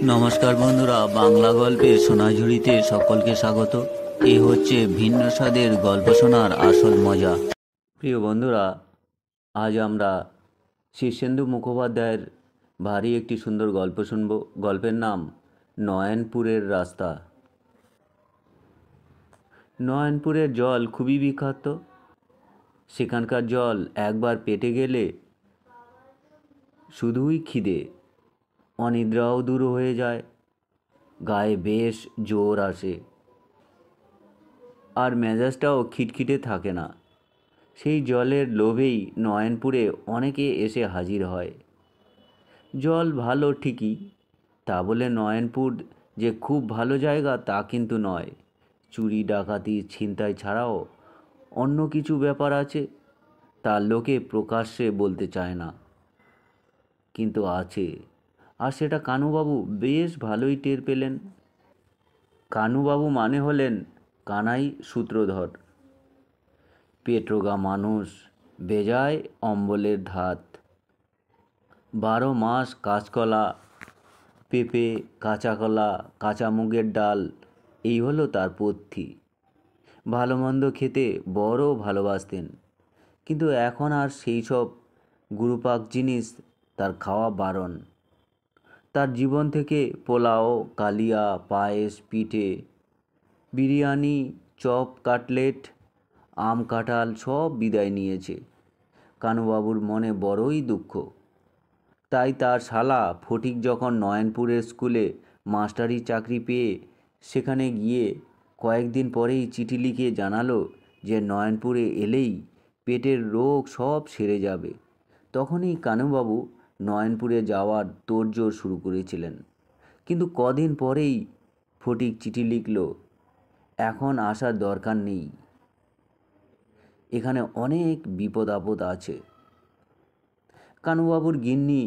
নমস্কার বন্ধুরা, বাংলা গল্পের সোনাঝুরিতে সকলকে স্বাগত। এই হচ্ছে ভিন্ন স্বাদের গল্প শোনার আসল মজা। প্রিয় বন্ধুরা, আজ আমরা শীর্ষেন্দু মুখোপাধ্যায়ের ভারী একটি সুন্দর গল্প শুনব। গল্পের নাম নয়নপুরের রাস্তা। নয়নপুরের জল খুবই বিখ্যাত। সেখানকার জল একবার পেটে গেলে শুধুই খিদে, অনিদ্রাও দূর হয়ে যায়, গায়ে বেশ জোর আসে, আর মেজাজটাও খিটখিটে থাকে না। সেই জলের লোভেই নয়নপুরে অনেকে এসে হাজির হয়। জল ভালো ঠিকই, তা বলে নয়নপুর যে খুব ভালো জায়গা তা কিন্তু নয়। চুরি ডাকাতি ছিনতাই ছাড়াও অন্য কিছু ব্যাপার আছে, তা লোকে প্রকাশ্যে বলতে চায় না, কিন্তু আছে। আর সেটা কানুবাবু বেশ ভালোই টের পেলেন। কানুবাবু মানে হলেন কানাই সূত্রধর। পেটরোগা মানুষ, বেজায় অম্বলের ধাত। 12 মাস কাঁচকলা, পেঁপে, কাঁচা কলা, কাঁচা মুগের ডাল, এই হলো তার পথ্যি। ভালো মন্দ খেতে বড় ভালোবাসতেন, কিন্তু এখন আর সেই সব গুরুপাক জিনিস তার খাওয়া বারণ। তার জীবন থেকে পোলাও, কালিয়া, পায়েস, পিঠে, বিরিয়ানি, চপ, কাটলেট, আম কাঁঠাল সব বিদায় নিয়েছে। কানুবাবুর মনে বড়ই দুঃখ। তাই তার শালা ফটিক যখন নয়নপুরের স্কুলে মাস্টারি চাকরি পেয়ে সেখানে গিয়ে কয়েকদিন পরেই চিঠি লিখে জানালো যে নয়নপুরে এলেই পেটের রোগ সব সেরে যাবে, তখনই কানুবাবু নয়নপুরে যাওয়ার তোড়জোড় শুরু করেছিলেন। কিন্তু কদিন পরেই ফটিক চিঠি লিখল, এখন আসার দরকার নেই, এখানে অনেক বিপদ আপদ আছে। কানুবাবুর গিন্নি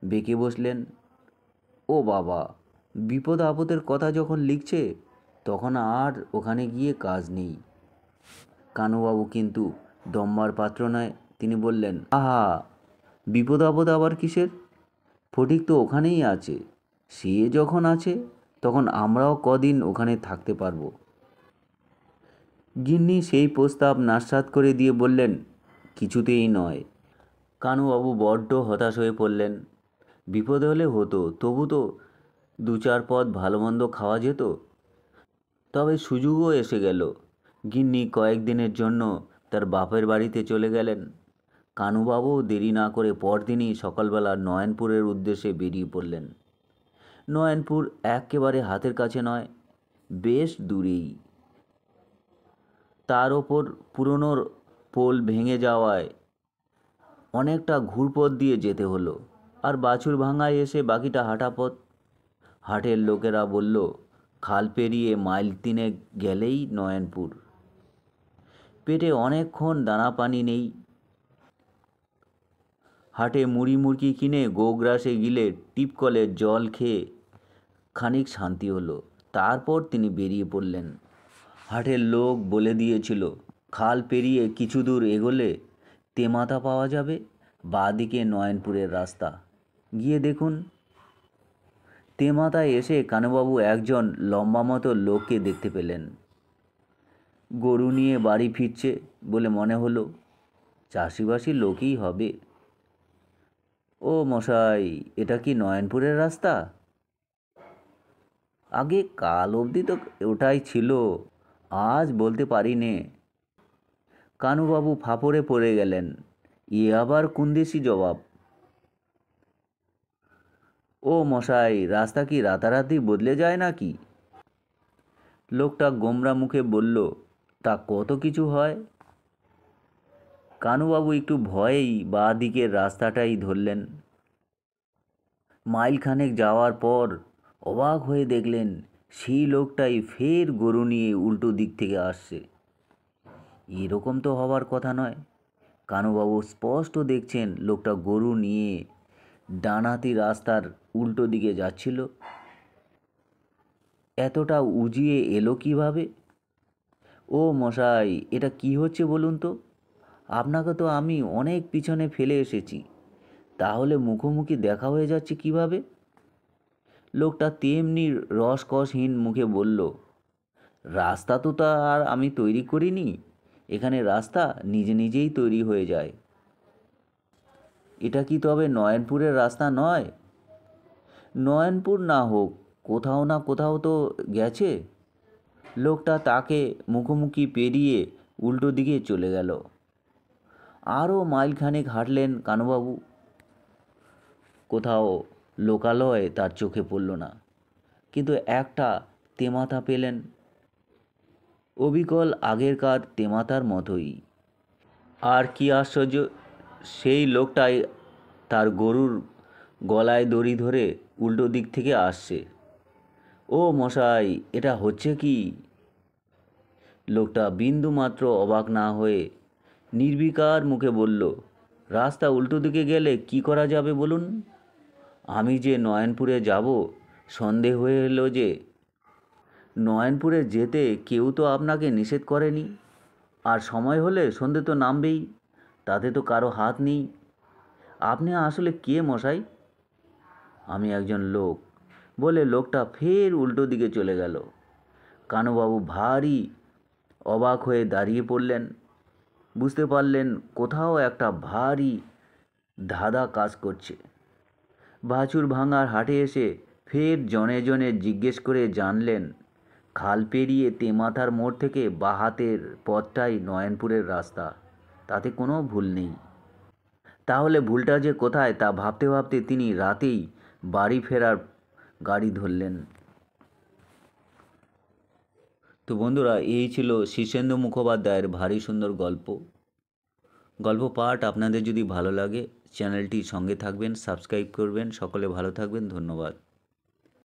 বেঁকে বসলেন। ও বাবা, বিপদ আপদের কথা যখন লিখছে তখন আর ওখানে গিয়ে কাজ নেই। কানুবাবু কিন্তু দম্বার পাত্র নয়। তিনি বললেন, আহা, বিপদ আপদ আবার কিসের? ফটিক তো ওখানেই আছে। সে যখন আছে তখন আমরাও কদিন ওখানে থাকতে পারবো। গিন্নি সেই প্রস্তাব নাস্বাদ করে দিয়ে বললেন, কিছুতেই নয়। কানুবাবু বড্ড হতাশ হয়ে পড়লেন। বিপদ হলে হতো, তবু তো 2-4 পদ ভালো মন্দ খাওয়া যেত। তবে সুযোগও এসে গেল। গিন্নি কয়েকদিনের জন্য তার বাপের বাড়িতে চলে গেলেন। কানুবাবু দেরি না করে পরদিনই সকালবেলা নয়নপুরের উদ্দেশ্যে বেরিয়ে পড়লেন। নয়নপুর একেবারে হাতের কাছে নয়, বেশ দূরেই। তার ওপর পুরনো পোল ভেঙে যাওয়ায় অনেকটা ঘুরপথ দিয়ে যেতে হলো, আর বাছুর ভাঙায় এসে বাকিটা হাঁটা পথ। হাটের লোকেরা বলল, খাল পেরিয়ে মাইল 3 গেলেই নয়নপুর। পেটে অনেকক্ষণ দানা পানি নেই। হাটে মুড়ি মুড়কি কিনে গোগ্রাসে গিলে টিপকলের জল খেয়ে খানিক শান্তি হলো। তারপর তিনি বেরিয়ে পড়লেন। হাটের লোক বলে দিয়েছিল, খাল পেরিয়ে কিছু দূর এগোলে তেমাথা পাওয়া যাবে, বাঁদিকে নয়নপুরের রাস্তা, গিয়ে দেখুন। তেমাথায় এসে কানুবাবু একজন লম্বা মতো লোককে দেখতে পেলেন। গরু নিয়ে বাড়ি ফিরছে বলে মনে হলো। চাষিবাসী লোকই হবে। ও মশাই, এটা কি নয়নপুরের রাস্তা? আগে কাল অবধি তো ওটাই ছিল, আজ বলতে পারি নে। কানুবাবু ফাপড়ে পড়ে গেলেন। এ আবার কুন্দেশি জবাব। ও মশাই, রাস্তা কি রাতারাতি বদলে যায় নাকি? লোকটা গোমরা মুখে বলল, তা কত কিছু হয়। কানুবাবু একটু ভয়েই বাঁ দিকের রাস্তাটাই ধরলেন। মাইলখানেক যাওয়ার পর অবাক হয়ে দেখলেন সেই লোকটাই ফের গরু নিয়ে উল্টো দিক থেকে আসছে। এরকম তো হবার কথা নয়। কানুবাবু স্পষ্ট দেখছেন লোকটা গরু নিয়ে ডানহাতি রাস্তার উল্টো দিকে যাচ্ছিল। এতটা উজিয়ে এলো কিভাবে? ও মশাই, এটা কি হচ্ছে বলুন তো? আপনাকে তো আমি অনেক পিছনে ফেলে এসেছি, তাহলে মুখোমুখি দেখা হয়ে যাচ্ছে কিভাবে? লোকটা তেমনি রসকসহীন মুখে বলল, রাস্তা তো তা আর আমি তৈরি করিনি, এখানে রাস্তা নিজে নিজেই তৈরি হয়ে যায়। এটা কি তবে নয়নপুরের রাস্তা নয়? নয়নপুর না হোক, কোথাও না কোথাও তো গেছে। লোকটা তাকে মুখোমুখি পেরিয়ে উল্টো দিকে চলে গেল। আরও মাইলখানেক হাঁটলেন কানুবাবু। কোথাও লোকালয় তার চোখে পড়ল না, কিন্তু একটা তেমাথা পেলেন, অবিকল আগেরকার তেমাথার মতোই। আর কি আশ্চর্য, সেই লোকটাই তার গরুর গলায় দড়ি ধরে উল্টো দিক থেকে আসছে। ও মশাই, এটা হচ্ছে কি? লোকটা বিন্দুমাত্র অবাক না হয়ে নির্বিকার মুখে বলল, রাস্তা উল্টো দিকে গেলে কি করা যাবে বলুন? আমি যে নয়নপুরে যাব, সন্দেহ হয়ে এলো যে। নয়নপুরে যেতে কেউ তো আপনাকে নিষেধ করেনি, আর সময় হলে সন্ধে তো নামবেই, তাতে তো কারো হাত নেই। আপনি আসলে কে মশাই? আমি একজন লোক, বলে লোকটা ফের উল্টো দিকে চলে গেল। কানুবাবু ভারী অবাক হয়ে দাঁড়িয়ে পড়লেন। বুঝতে পারলেন কোথাও একটা ভারী ধাঁধা কাজ করছে। বাছুর ভাঙার হাটে এসে ফের জনে জনে জিজ্ঞেস করে জানলেন, খাল পেরিয়ে তেমাথার মোড় থেকে বাঁ হাতের পথটাই নয়নপুরের রাস্তা, তাতে কোনো ভুল নেই। তাহলে ভুলটা যে কোথায় তা ভাবতে ভাবতে তিনি রাতেই বাড়ি ফেরার গাড়ি ধরলেন। তো বন্ধুরা, এই ছিল শীর্ষেন্দু মুখোপাধ্যায়ের ভারী সুন্দর গল্প পাঠ। আপনাদের যদি ভালো লাগে চ্যানেলটির সঙ্গে থাকবেন, সাবস্ক্রাইব করবেন। সকলে ভালো থাকবেন, ধন্যবাদ।